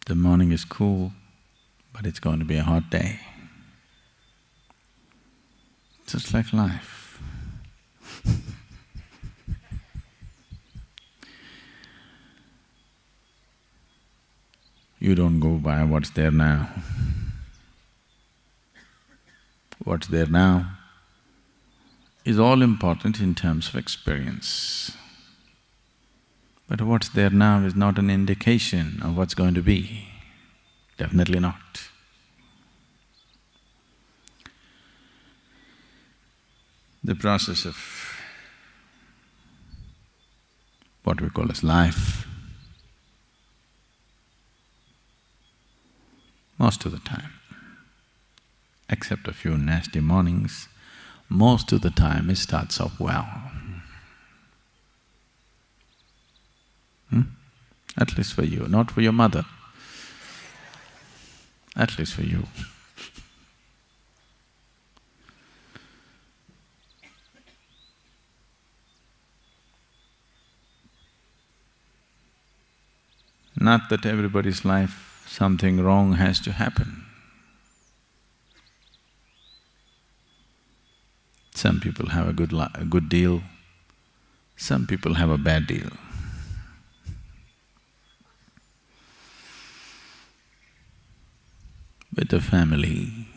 The morning is cool, but it's going to be a hot day. Just like life. You don't go by what's there now. What's there now is all important in terms of experience. But what's there now is not an indication of what's going to be. Definitely not. The process of what we call as life, most of the time, except a few nasty mornings, most of the time it starts off well. At least for you, not for your mother. At least for you. Not that everybody's life, something wrong has to happen. Some people have a good deal, some people have a bad deal. With the family,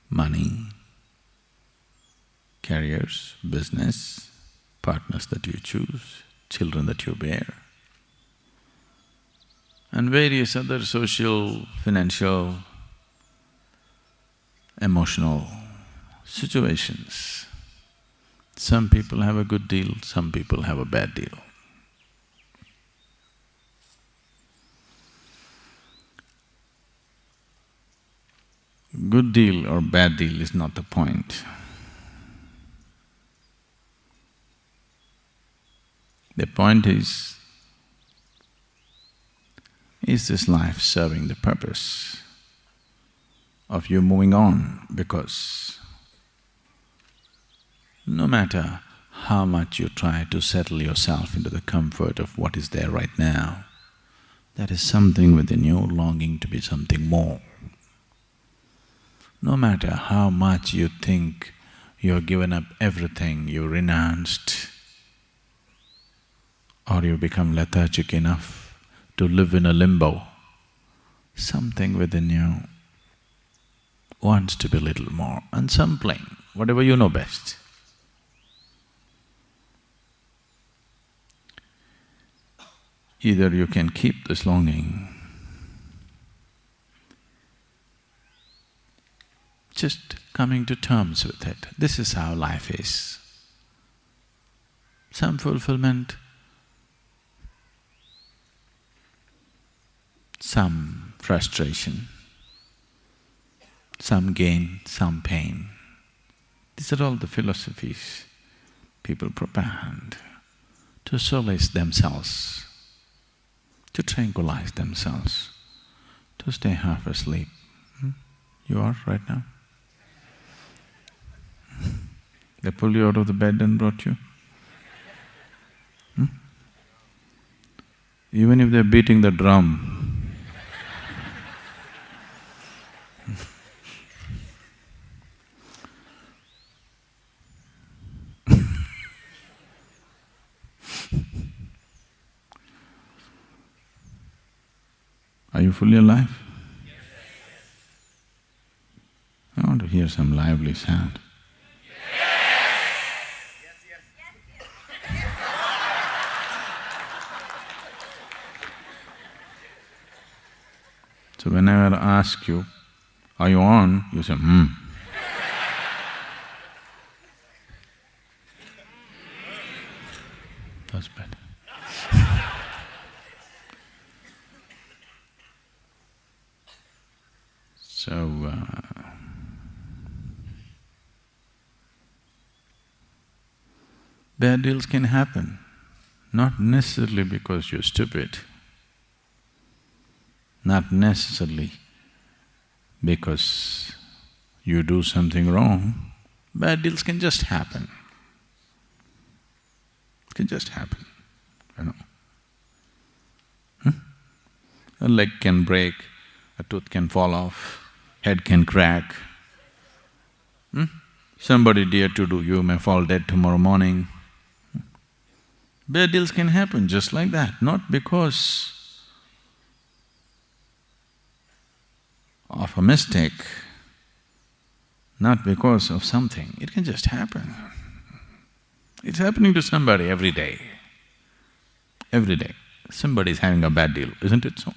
money, careers, business, partners that you choose, children that you bear, and various other social, financial, emotional situations. Some people have a good deal, some people have a bad deal. Good deal or bad deal is not the point. The point is this life serving the purpose of you moving on? Because no matter how much you try to settle yourself into the comfort of what is there right now, there is something within you longing to be something more. No matter how much you think you've given up everything, you renounced, or you become lethargic enough to live in a limbo, something within you wants to be a little more, and something, whatever you know best. Either you can keep this longing, just coming to terms with it. This is how life is. Some fulfillment, some frustration, some gain, some pain. These are all the philosophies people propound to solace themselves, to tranquilize themselves, to stay half asleep. You are right now? They pulled you out of the bed and brought you? Even if they're beating the drum, are you fully alive? I want to hear some lively sound. So whenever I ask you, are you on? You say, That's better. So, bad deals can happen, not necessarily because you're stupid, not necessarily because you do something wrong. Bad deals can just happen. It can just happen, you know. A leg can break, a tooth can fall off, head can crack. Somebody dear to do you may fall dead tomorrow morning. Bad deals can happen just like that, not because of a mistake, not because of something, it can just happen. It's happening to somebody every day. Every day, somebody is having a bad deal, isn't it so?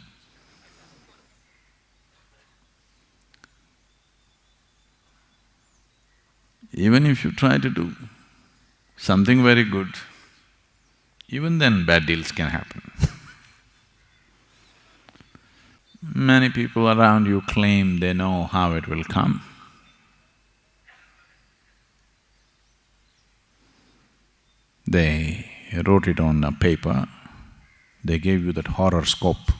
Even if you try to do something very good, even then bad deals can happen. Many people around you claim they know how it will come. They wrote it on a paper, they gave you that horoscope.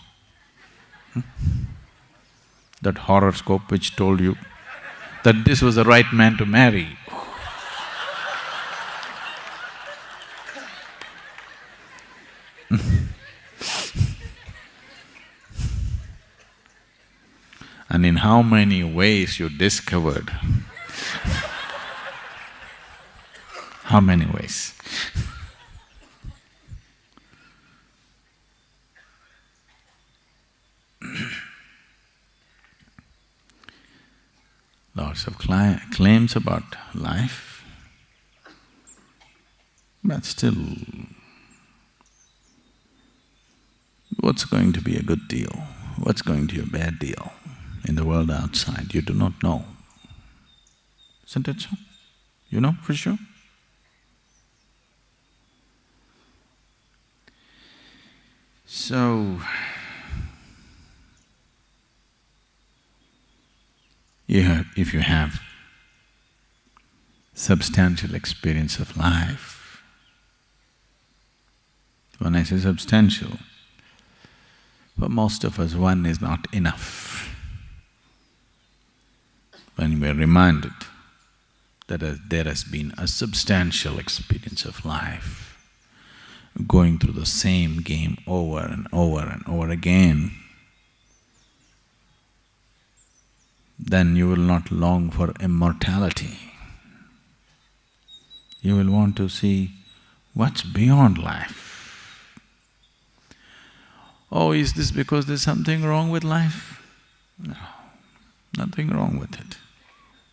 That horoscope which told you that this was the right man to marry. And in how many ways you discovered? How many ways? Lots of claims about life, but still, what's going to be a good deal? What's going to be a bad deal? In the world outside, you do not know. Isn't it so? You know for sure? So, if you have substantial experience of life, when I say substantial, for most of us one is not enough. When we are reminded that there has been a substantial experience of life, going through the same game over and over and over again, then you will not long for immortality. You will want to see what's beyond life. Oh, is this because there's something wrong with life? No, nothing wrong with it.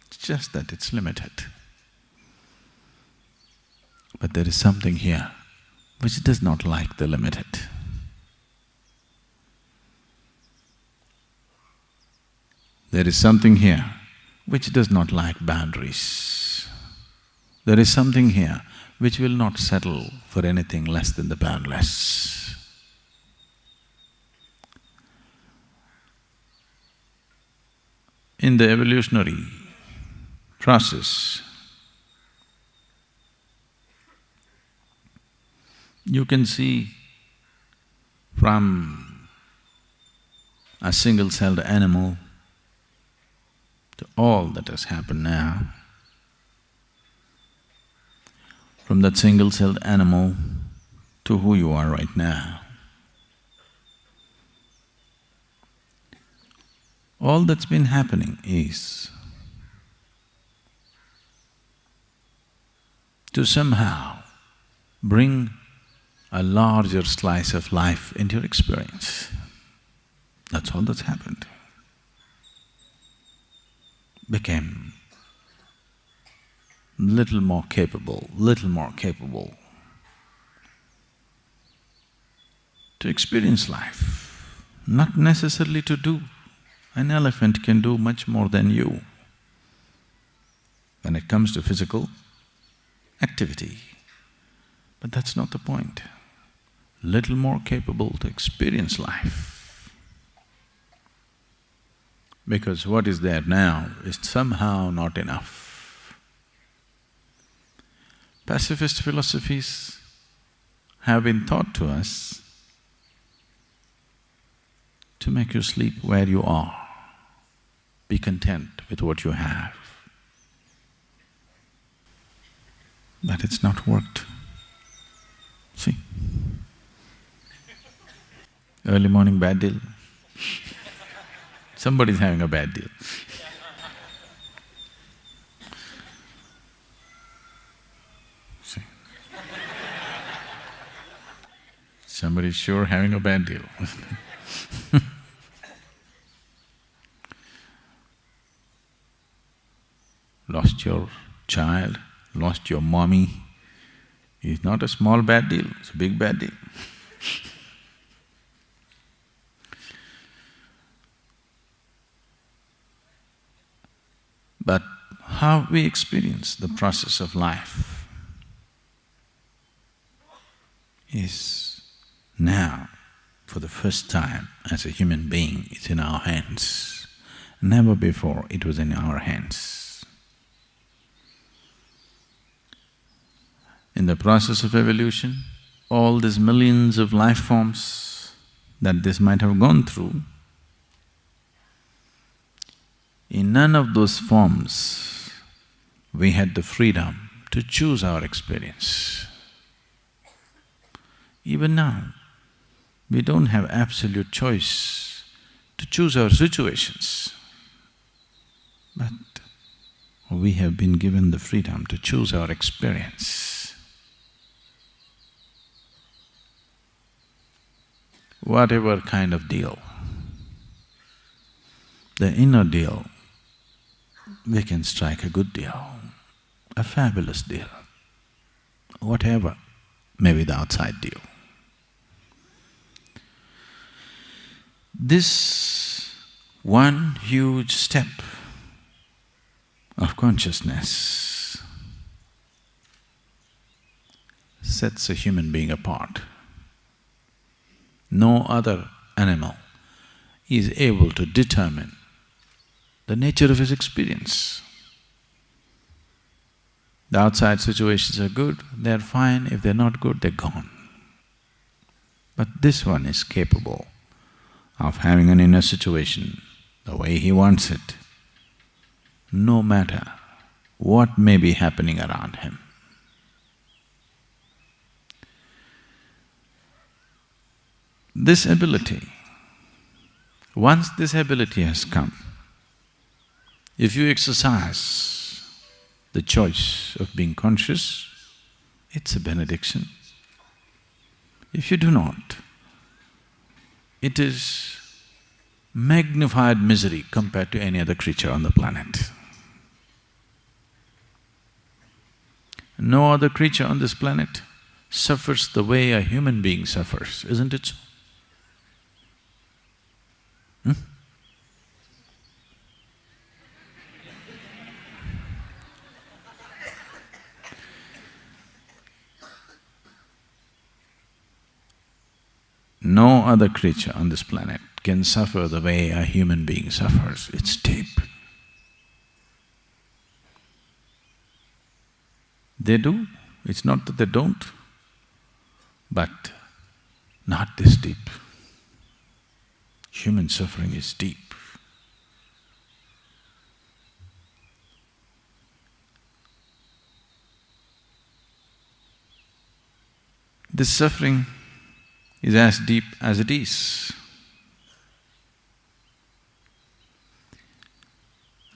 It's just that it's limited. But there is something here which does not like the limited. There is something here which does not like boundaries. There is something here which will not settle for anything less than the boundless. In the evolutionary process, you can see from a single-celled animal to all that has happened now, from that single-celled animal to who you are right now. All that's been happening is to somehow bring a larger slice of life into your experience. That's all that's happened. Became little more capable to experience life, not necessarily to do. An elephant can do much more than you when it comes to physical activity. But that's not the point. Little more capable to experience life. Because what is there now is somehow not enough. Pacifist philosophies have been taught to us to make you sleep where you are. Be content with what you have. But it's not worked. See? Early morning bad deal, Somebody's having a bad deal. See? Somebody's sure having a bad deal. Lost your child, lost your mommy. It's not a small bad deal, it's a big bad deal. But how we experience the process of life is now, for the first time as a human being, it's in our hands. Never before it was in our hands. In the process of evolution, all these millions of life forms that this might have gone through, in none of those forms we had the freedom to choose our experience. Even now, we don't have absolute choice to choose our situations, but we have been given the freedom to choose our experience. Whatever kind of deal, the inner deal, we can strike a good deal, a fabulous deal, whatever may be the outside deal. This one huge step of consciousness sets a human being apart. No other animal is able to determine the nature of his experience. The outside situations are good, they're fine. If they're not good, they're gone. But this one is capable of having an inner situation the way he wants it, no matter what may be happening around him. This ability, once this ability has come, if you exercise the choice of being conscious, it's a benediction. If you do not, it is magnified misery compared to any other creature on the planet. No other creature on this planet suffers the way a human being suffers, isn't it so? No other creature on this planet can suffer the way a human being suffers. It's deep. They do, it's not that they don't, but not this deep. Human suffering is deep. This suffering is as deep as it is.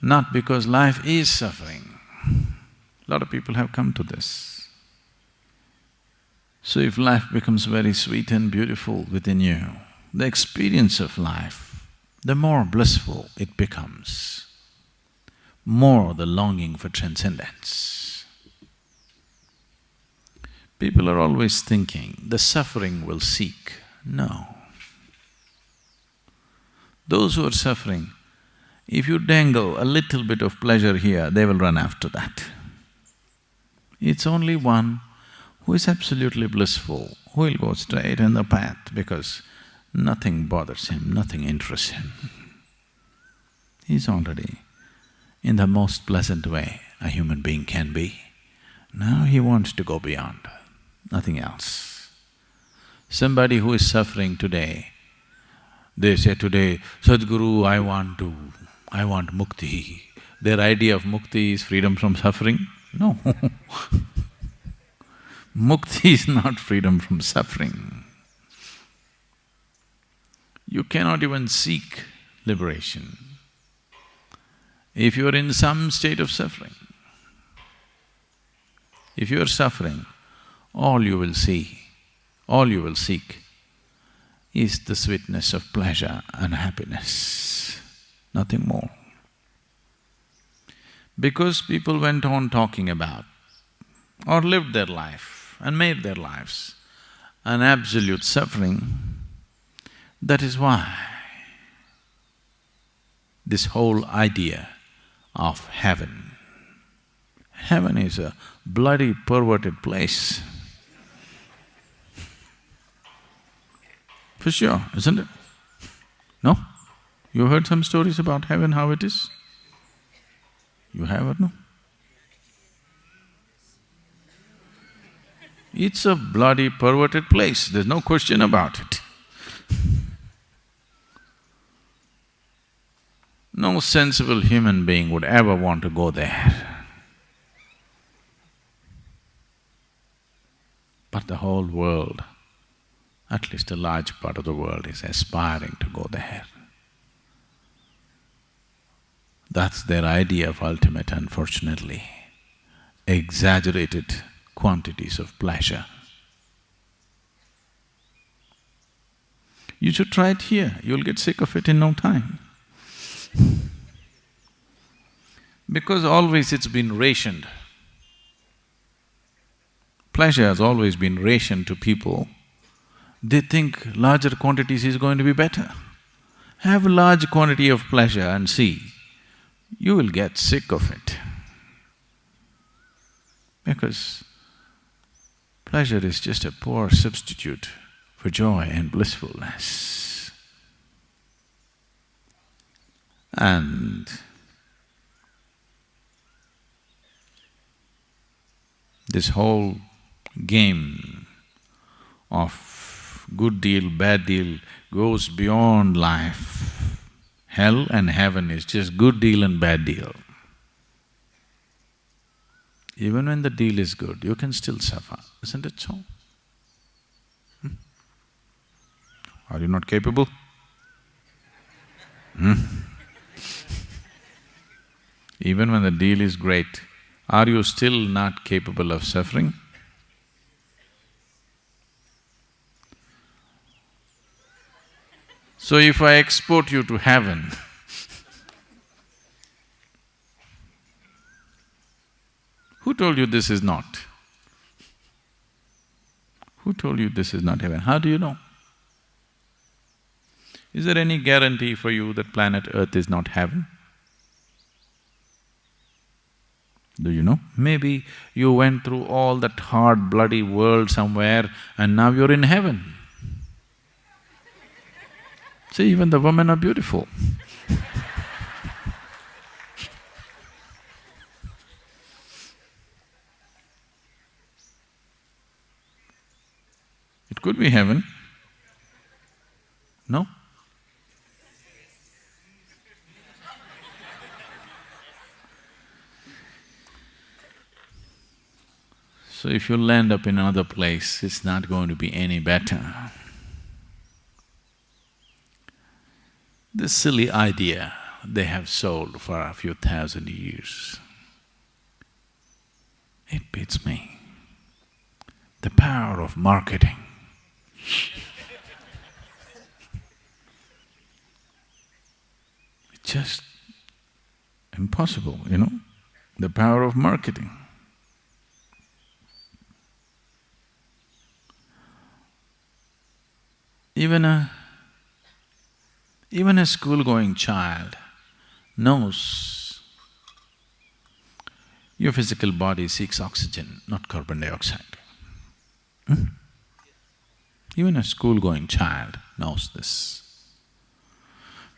Not because life is suffering. A lot of people have come to this. So if life becomes very sweet and beautiful within you, the experience of life, the more blissful it becomes, more the longing for transcendence. People are always thinking, the suffering will seek. No. Those who are suffering, if you dangle a little bit of pleasure here, they will run after that. It's only one who is absolutely blissful, who will go straight in the path because nothing bothers him, nothing interests him. He's already in the most pleasant way a human being can be. Now he wants to go beyond, nothing else. Somebody who is suffering today, they say today, Sadhguru, I want mukti. Their idea of mukti is freedom from suffering? No. Mukti is not freedom from suffering. You cannot even seek liberation. If you are in some state of suffering, if you are suffering, all you will see, all you will seek is the sweetness of pleasure and happiness, nothing more. Because people went on talking about or lived their life and made their lives an absolute suffering, that is why this whole idea of heaven. Heaven is a bloody perverted place. For sure, isn't it? No? You heard some stories about heaven, how it is? You have or no? It's a bloody perverted place, there's no question about it. No sensible human being would ever want to go there. But the whole world, at least a large part of the world, is aspiring to go there. That's their idea of ultimate, unfortunately. Exaggerated quantities of pleasure. You should try it here, you'll get sick of it in no time. Because always it's been rationed. Pleasure has always been rationed to people. They think larger quantities is going to be better. Have a large quantity of pleasure and see, you will get sick of it. Because pleasure is just a poor substitute for joy and blissfulness. And this whole game of good deal, bad deal goes beyond life. Hell and heaven is just good deal and bad deal. Even when the deal is good, you can still suffer, isn't it so? Are you not capable? Even when the deal is great, are you still not capable of suffering? So if I export you to heaven, who told you this is not? Who told you this is not heaven? How do you know? Is there any guarantee for you that planet Earth is not heaven? Do you know? Maybe you went through all that hard, bloody world somewhere and now you're in heaven. See, even the women are beautiful. It could be heaven. No? So if you land up in another place, it's not going to be any better. This silly idea they have sold for a few thousand years, it beats me. The power of marketing. It's just impossible, you know, the power of marketing. Even a school-going child knows your physical body seeks oxygen, not carbon dioxide. Even a school-going child knows this.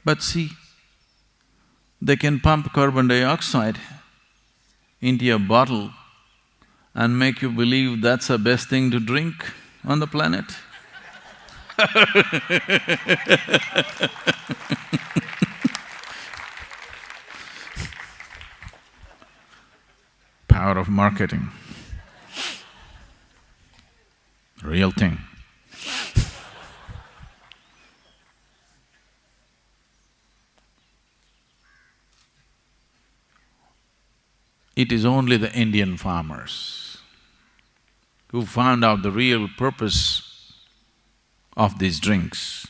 But see, they can pump carbon dioxide into a bottle and make you believe that's the best thing to drink on the planet. Power of marketing. Real thing. It is only the Indian farmers who found out the real purpose of these drinks,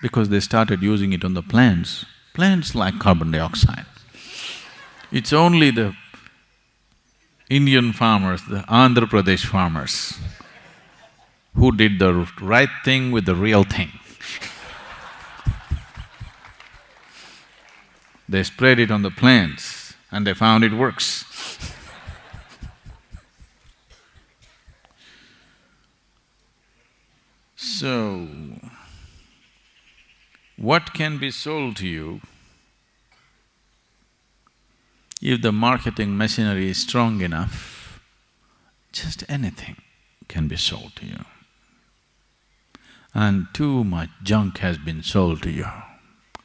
because they started using it on the plants. Plants like carbon dioxide. It's only the Indian farmers, the Andhra Pradesh farmers, who did the right thing with the real thing. They sprayed it on the plants and they found it works. So, what can be sold to you if the marketing machinery is strong enough? Just anything can be sold to you. And too much junk has been sold to you,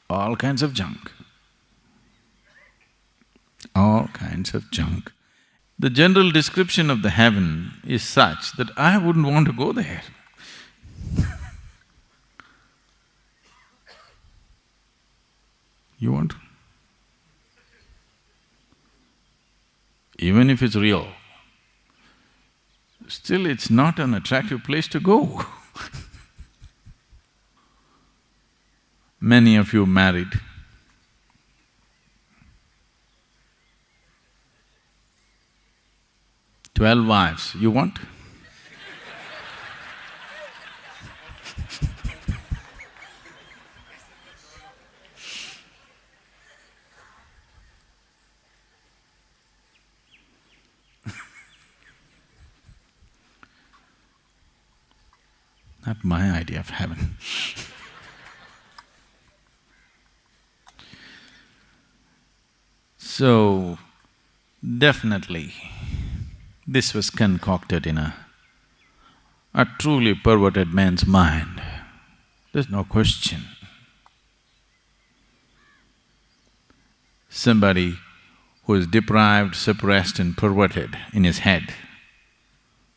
all kinds of junk. All kinds of junk. The general description of the heaven is such that I wouldn't want to go there. You want? Even if it's real, still it's not an attractive place to go. Many of you married. "12 wives, you want?" Not my idea of heaven. So, definitely, this was concocted in a truly perverted man's mind. There's no question. Somebody who is deprived, suppressed and perverted in his head,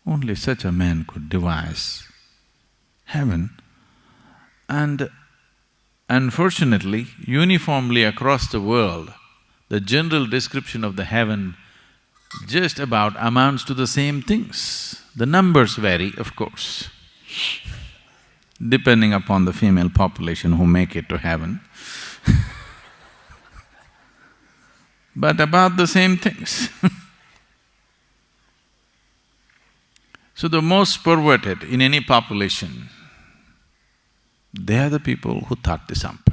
only such a man could devise heaven. And unfortunately, uniformly across the world, the general description of the heaven just about amounts to the same things. The numbers vary, of course, depending upon the female population who make it to heaven but about the same things. So the most perverted in any population, they are the people who thought this up.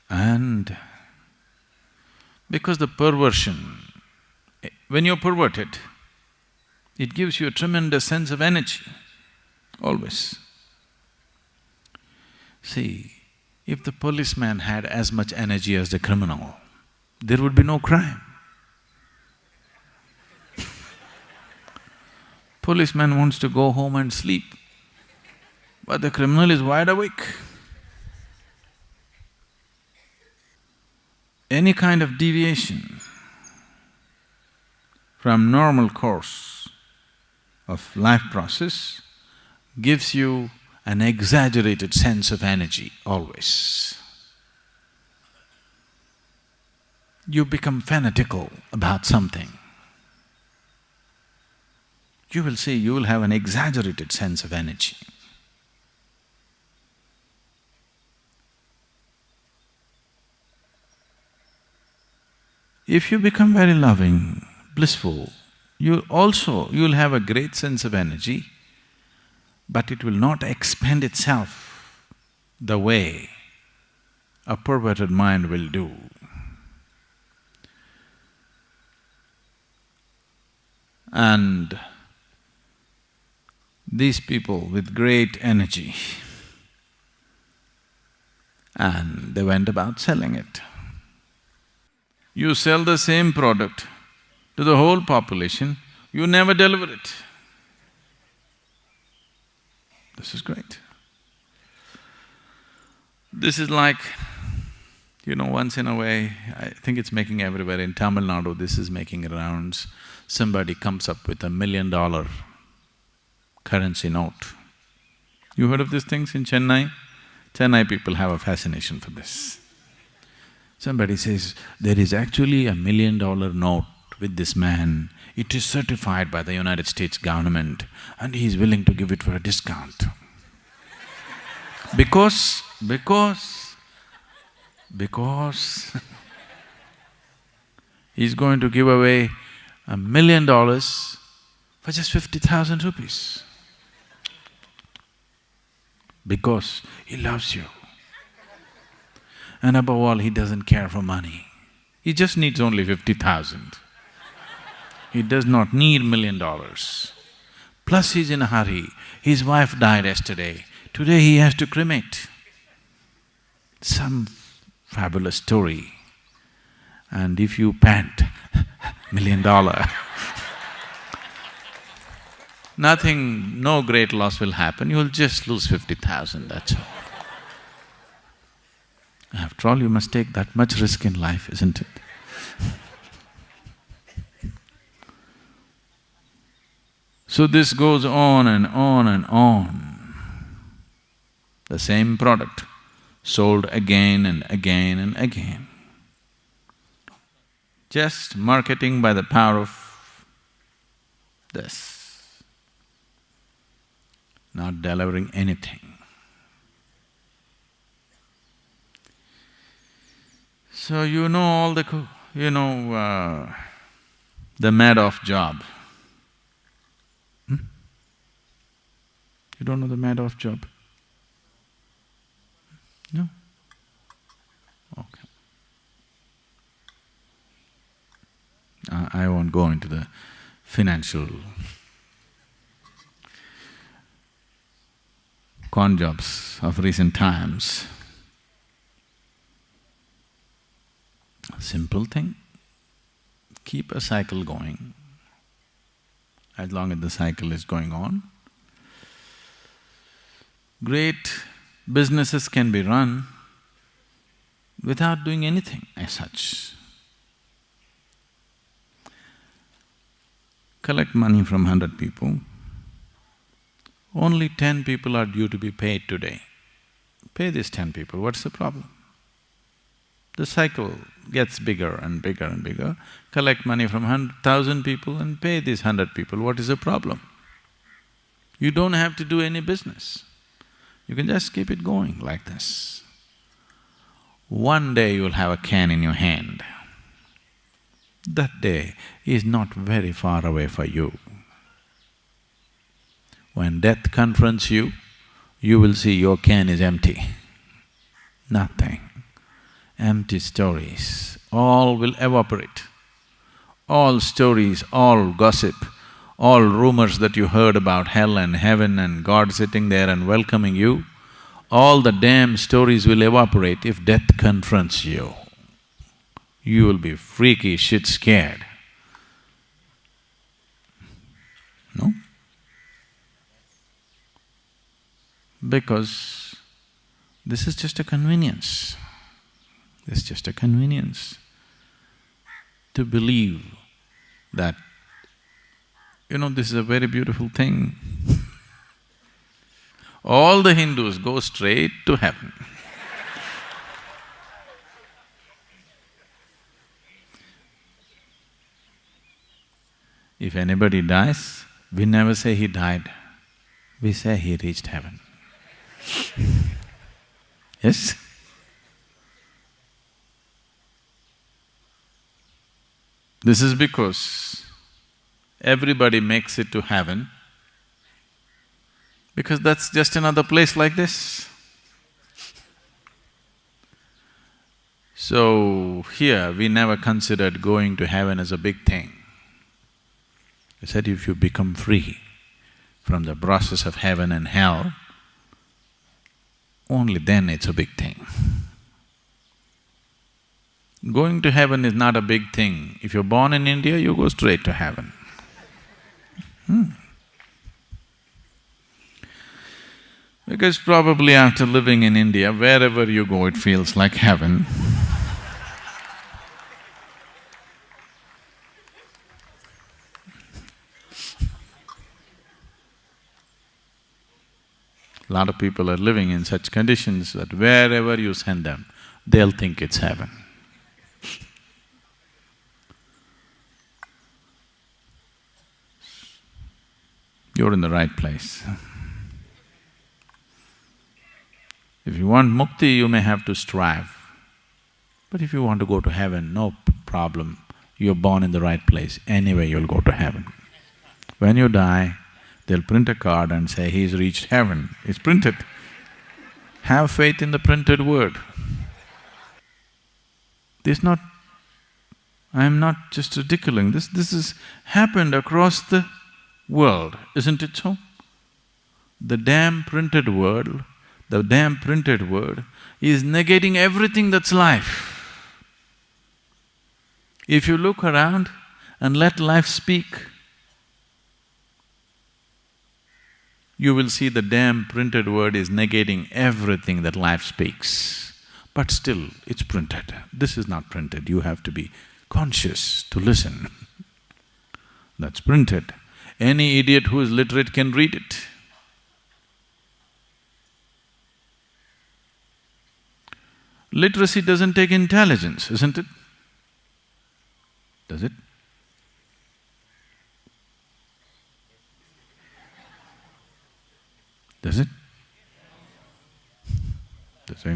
And because the perversion, when you're perverted, it gives you a tremendous sense of energy, always. See, if the policeman had as much energy as the criminal, there would be no crime. Policeman wants to go home and sleep, but the criminal is wide awake. Any kind of deviation from normal course of life process gives you an exaggerated sense of energy always. You become fanatical about something. You will see, you will have an exaggerated sense of energy. If you become very loving, blissful, you'll have a great sense of energy, but it will not expend itself the way a perverted mind will do. And these people with great energy, and they went about selling it. You sell the same product to the whole population, you never deliver it. This is great. This is like, once in a way, I think it's making everywhere, in Tamil Nadu this is making rounds, somebody comes up with $1 million currency note. You heard of these things in Chennai? Chennai people have a fascination for this. Somebody says, there is actually $1 million note with this man, it is certified by the United States government and he is willing to give it for a discount. Because he's going to give away $1 million for just 50,000 rupees. Because he loves you. And above all, he doesn't care for money. He just needs only 50,000. He does not need $1 million. Plus he's in a hurry. His wife died yesterday. Today he has to cremate. Some fabulous story. And if you pant, $1 million, nothing, no great loss will happen, you'll just lose 50,000, that's all. After all, you must take that much risk in life, isn't it? So this goes on and on and on. The same product, sold again and again and again. Just marketing by the power of this, not delivering anything. So you know all the… the Madoff job. You don't know the Madoff job? No? Okay. I won't go into the financial con jobs of recent times. Simple thing, keep a cycle going. As long as the cycle is going on, great businesses can be run without doing anything as such. Collect money from 100 people, only 10 people are due to be paid today. Pay these 10 people, what's the problem? The cycle gets bigger and bigger and bigger. Collect money from 1,000 people and pay these 100 people, what is the problem? You don't have to do any business. You can just keep it going like this. One day you'll have a can in your hand. That day is not very far away for you. When death confronts you, you will see your can is empty. Nothing. Empty stories, all will evaporate. All stories, all gossip, all rumors that you heard about hell and heaven and God sitting there and welcoming you, all the damn stories will evaporate if death confronts you. You will be freaky shit scared. No? Because this is just a convenience. It's just a convenience to believe that, this is a very beautiful thing. All the Hindus go straight to heaven. If anybody dies, we never say he died, we say he reached heaven. Yes? This is because everybody makes it to heaven because that's just another place like this. So here we never considered going to heaven as a big thing. We said if you become free from the process of heaven and hell, only then it's a big thing. Going to heaven is not a big thing. If you're born in India, you go straight to heaven. Because probably after living in India, wherever you go, it feels like heaven. A lot of people are living in such conditions that wherever you send them, they'll think it's heaven. you're in the right place. If you want mukti, you may have to strive. But if you want to go to heaven, no problem. You're born in the right place, anyway you'll go to heaven. When you die, they'll print a card and say, he's reached heaven. It's printed. Have faith in the printed word. I'm not just ridiculing, this has happened across the world, isn't it so? The damn printed word is negating everything that's life. If you look around and let life speak, you will see the damn printed word is negating everything that life speaks. But still, it's printed. This is not printed, you have to be conscious to listen. That's printed. Any idiot who is literate can read it. Literacy doesn't take intelligence, isn't it? Does it? Does it? They say,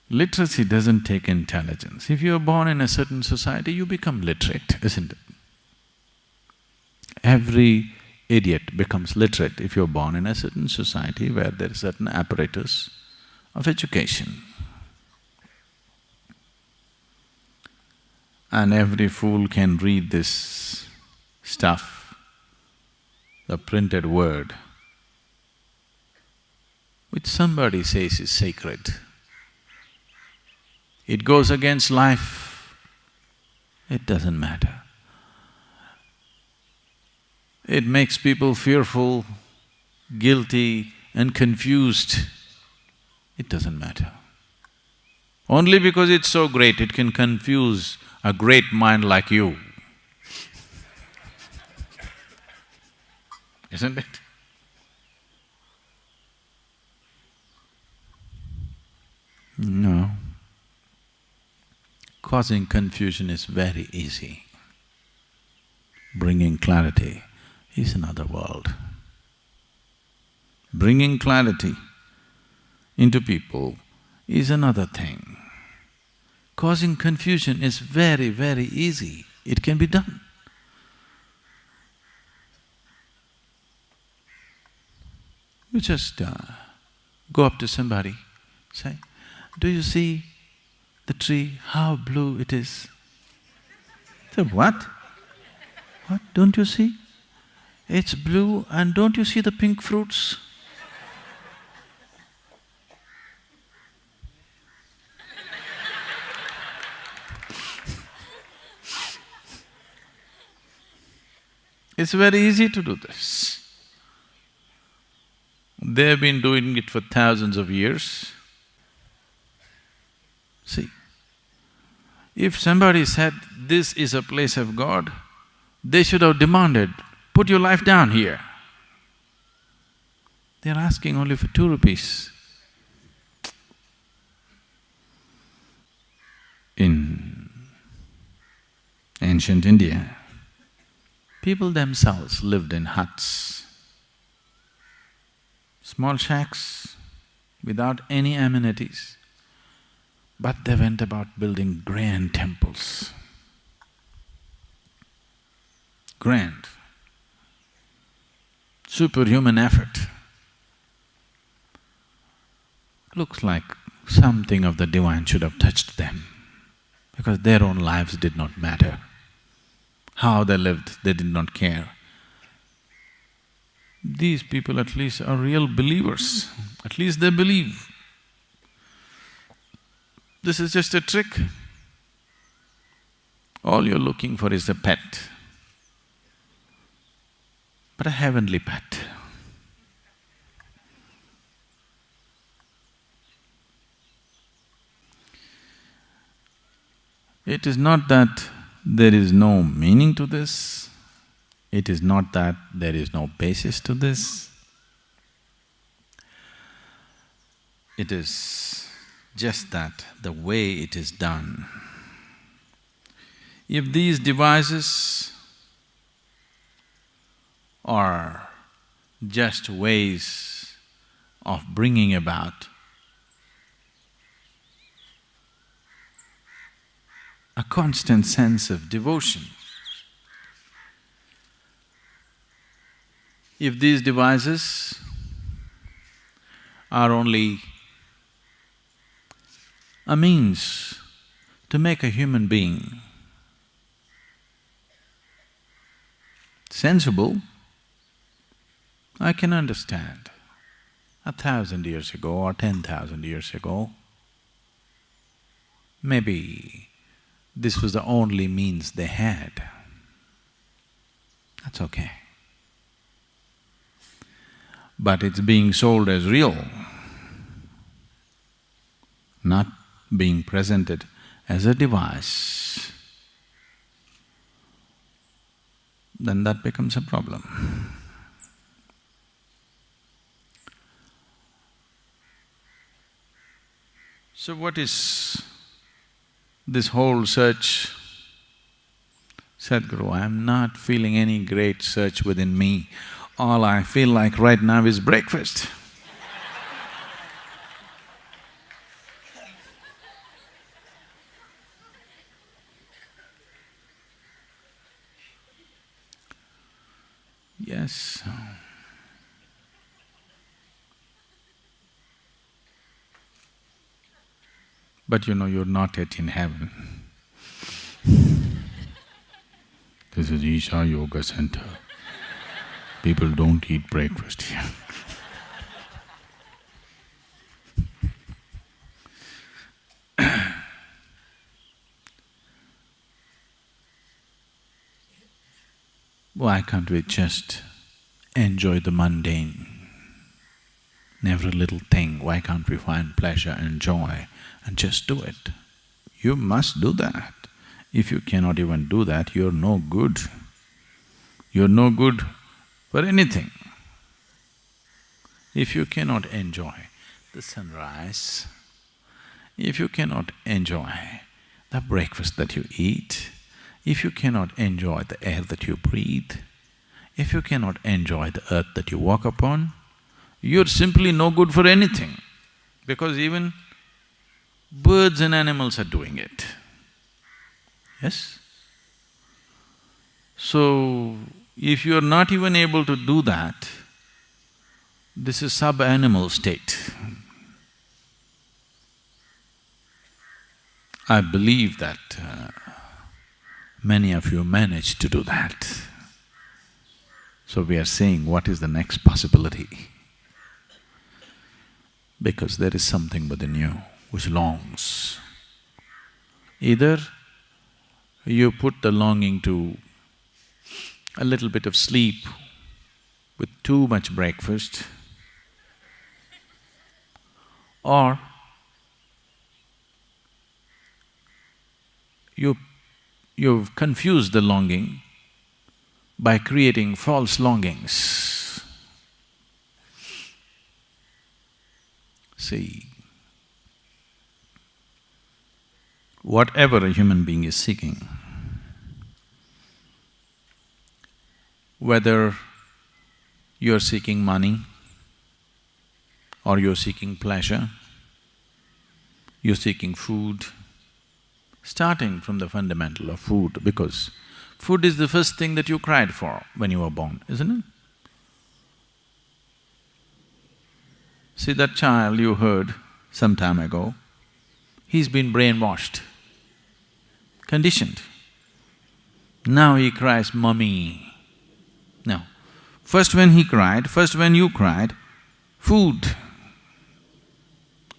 Literacy doesn't take intelligence. If you're born in a certain society, you become literate, isn't it? Every idiot becomes literate if you're born in a certain society where there is certain apparatus of education. And every fool can read this stuff, the printed word, which somebody says is sacred. It goes against life, it doesn't matter. It makes people fearful, guilty and confused, it doesn't matter. Only because it's so great, it can confuse a great mind like you. Isn't it? No. Causing confusion is very easy. Bringing clarity is another world. Bringing clarity into people is another thing. Causing confusion is very, very easy. It can be done. You just go up to somebody, say, do you see the tree, how blue it is? Say, what? What, don't you see? It's blue and don't you see the pink fruits? It's very easy to do this. They've been doing it for thousands of years. See, if somebody said, this is a place of God, they should have demanded, put your life down here. They're asking only for 2 rupees. In ancient India, people themselves lived in huts, small shacks without any amenities, but they went about building grand temples. Grand, superhuman effort. Looks like something of the divine should have touched them, because their own lives did not matter. How they lived, they did not care. These people at least are real believers, at least they believe. This is just a trick. All you're looking for is a pet, but a heavenly pet. It is not that there is no meaning to this, it is not that there is no basis to this. It is just that the way it is done If these devices are just ways of bringing about a constant sense of devotion, if these devices are only a means to make a human being sensible, I can understand. 1,000 years ago or 10,000 years ago, maybe this was the only means they had. That's okay. But it's being sold as real, not being presented as a device, then that becomes a problem. So what is this whole search? Sadhguru, I'm not feeling any great search within me. All I feel like right now is breakfast. Yes. But you know, you're not yet in heaven. This is Isha Yoga Center. People don't eat breakfast here. Why can't we just enjoy the mundane? In every little thing, why can't we find pleasure and joy and just do it? You must do that. If you cannot even do that, you're no good. You're no good for anything. If you cannot enjoy the sunrise, if you cannot enjoy the breakfast that you eat, if you cannot enjoy the air that you breathe, if you cannot enjoy the earth that you walk upon, you're simply no good for anything, because even birds and animals are doing it. Yes? So, if you're not even able to do that, this is sub-animal state. I believe that many of you managed to do that. So we are saying, what is the next possibility? Because there is something within you which longs. Either you put the longing to a little bit of sleep with too much breakfast, or you've confused the longing by creating false longings. See, whatever a human being is seeking, whether you're seeking money or you're seeking pleasure, you're seeking food, starting from the fundamental of food, because food is the first thing that you cried for when you were born, isn't it? See, that child you heard some time ago, he's been brainwashed, conditioned. Now he cries, "Mummy." Now, first when he cried, first when you cried, food,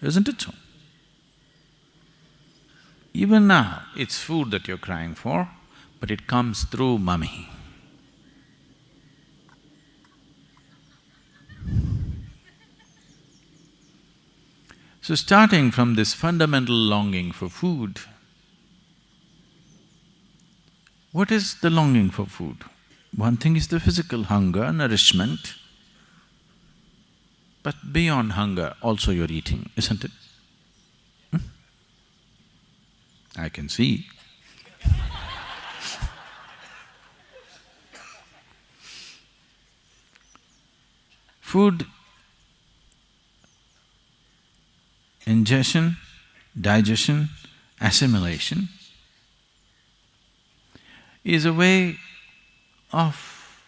isn't it so? Even now, it's food that you're crying for, but it comes through mummy. So starting from this fundamental longing for food, what is the longing for food? One thing is the physical hunger, nourishment, but beyond hunger also you're eating, isn't it? I can see. Food ingestion, digestion, assimilation is a way of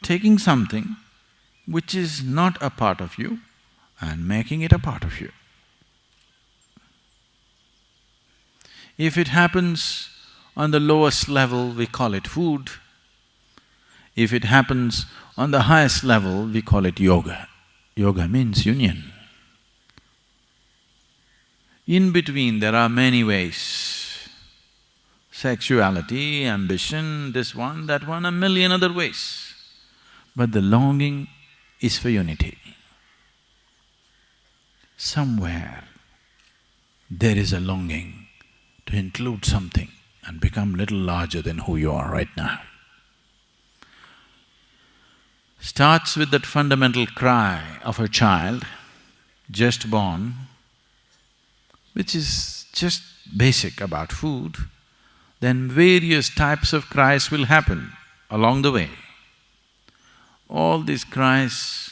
taking something which is not a part of you and making it a part of you. If it happens on the lowest level, we call it food. If it happens on the highest level, we call it yoga. Yoga means union. In between, there are many ways. Sexuality, ambition, this one, that one, a million other ways. But the longing is for unity. Somewhere there is a longing to include something and become little larger than who you are right now. Starts with that fundamental cry of a child just born, which is just basic about food, then various types of cries will happen along the way. All these cries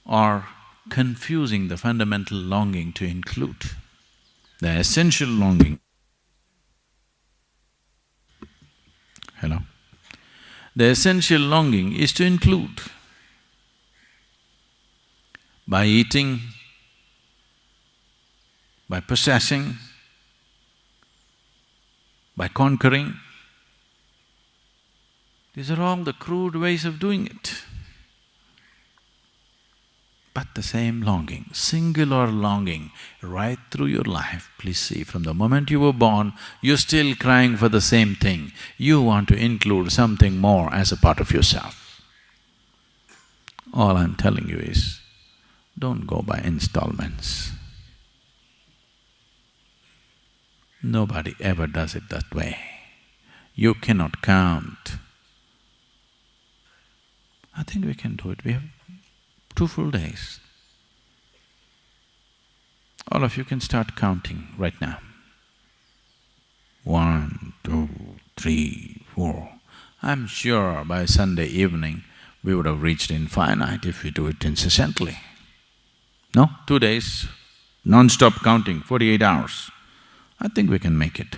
are confusing the fundamental longing to include. The essential longing… Hello? The essential longing is to include. By eating, by possessing, by conquering. These are all the crude ways of doing it. But the same longing, singular longing, right through your life. Please see, from the moment you were born, you're still crying for the same thing. You want to include something more as a part of yourself. All I'm telling you is, don't go by installments. Nobody ever does it that way. You cannot count. I think we can do it. We have 2 full days. All of you can start counting right now. 1, 2, 3, 4. I'm sure by Sunday evening we would have reached infinite if we do it incessantly. No? 2 days, non-stop counting, 48 hours. I think we can make it.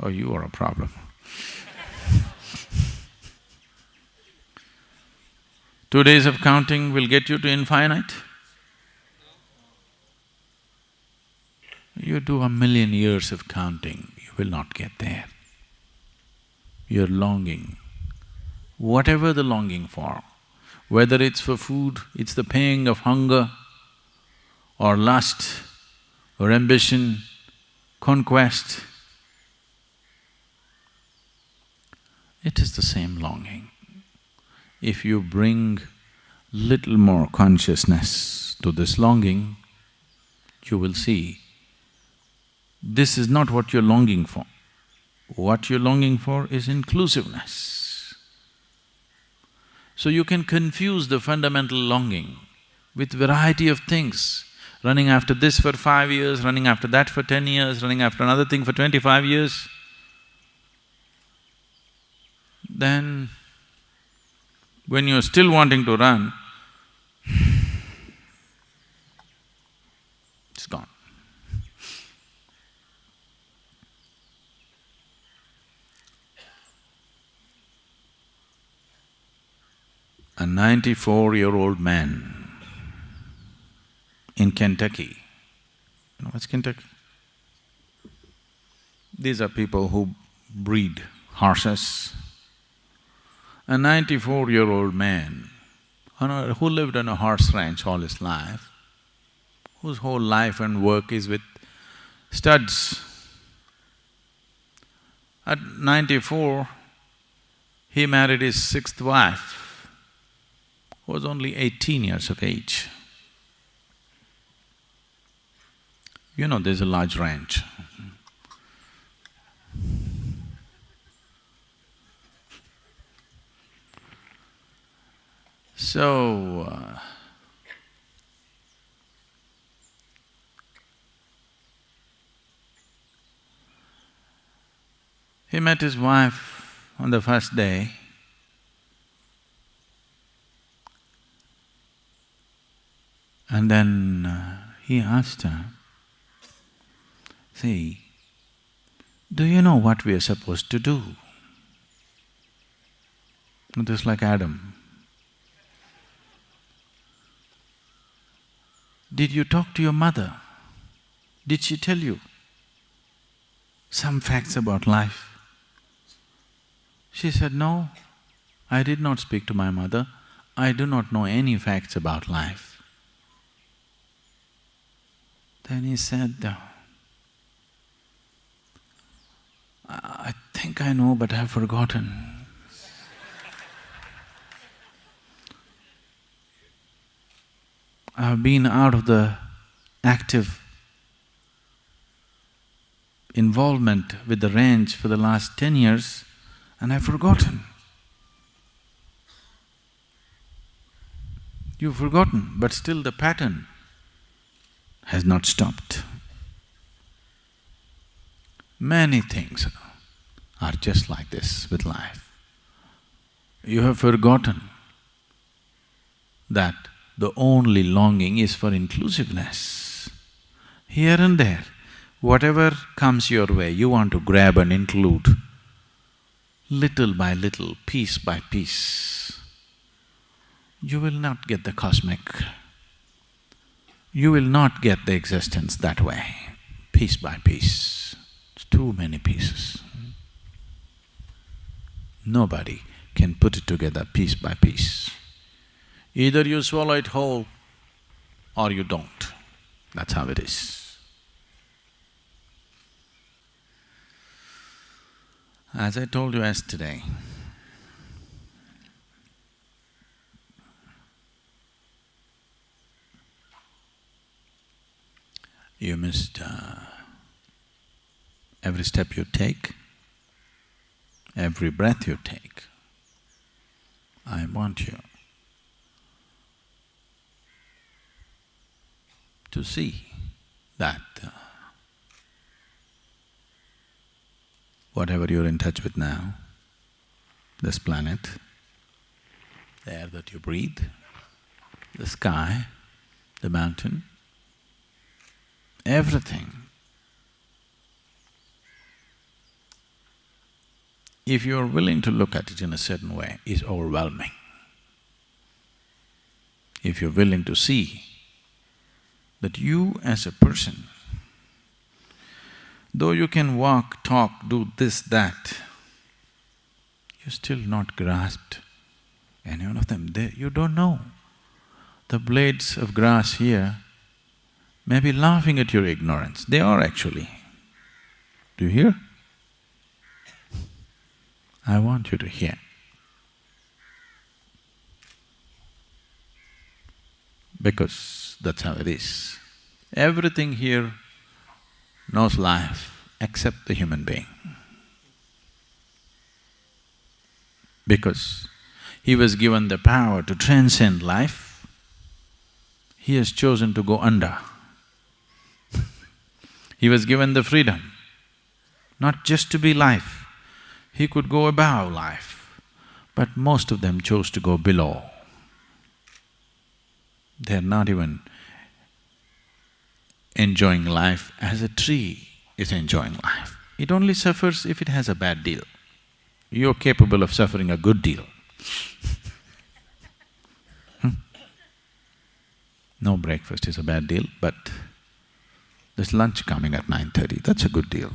Oh, you are a problem. 2 days of counting will get you to infinite? You do 1,000,000 years of counting, you will not get there. You're longing, whatever the longing for, whether it's for food, it's the pang of hunger, or lust, or ambition, conquest, it is the same longing. If you bring little more consciousness to this longing, you will see this is not what you're longing for. What you're longing for is inclusiveness. So you can confuse the fundamental longing with variety of things, running after this for 5 years, running after that for 10 years, running after another thing for 25 years. Then, when you're still wanting to run, it's gone. A 94-year-old man in Kentucky. You know what's Kentucky? These are people who breed horses. A 94-year-old man who lived on a horse ranch all his life, whose whole life and work is with studs. At 94, he married his 6th wife, who was only 18 years of age. You know, there's a large ranch. So, he met his wife on the first day, and then he asked her, "See, do you know what we are supposed to do?" Just like Adam. "Did you talk to your mother? Did she tell you some facts about life?" She said, "No, I did not speak to my mother. I do not know any facts about life." Then he said, "I think I know, but I've forgotten." I've been out of the active involvement with the range for the last 10 years and I've forgotten. You've forgotten, but still the pattern has not stopped. Many things are just like this with life. You have forgotten that the only longing is for inclusiveness. Here and there, whatever comes your way, you want to grab and include, little by little, piece by piece. You will not get the cosmic. You will not get the existence that way, piece by piece. It's too many pieces. Nobody can put it together piece by piece. Either you swallow it whole or you don't. That's how it is. As I told you yesterday, you must… every step you take, every breath you take, I want you to see that whatever you're in touch with now, this planet, the air that you breathe, the sky, the mountain, everything, if you're willing to look at it in a certain way, is overwhelming. If you're willing to see that you as a person, though you can walk, talk, do this, that, you're still not grasped any one of them. You don't know. The blades of grass here may be laughing at your ignorance. They are actually. Do you hear? I want you to hear. Because that's how it is. Everything here knows life except the human being. Because he was given the power to transcend life, he has chosen to go under. He was given the freedom, not just to be life, he could go above life, but most of them chose to go below. They're not even enjoying life as a tree is enjoying life. It only suffers if it has a bad deal. You're capable of suffering a good deal. No breakfast is a bad deal, but there's lunch coming at 9:30, that's a good deal.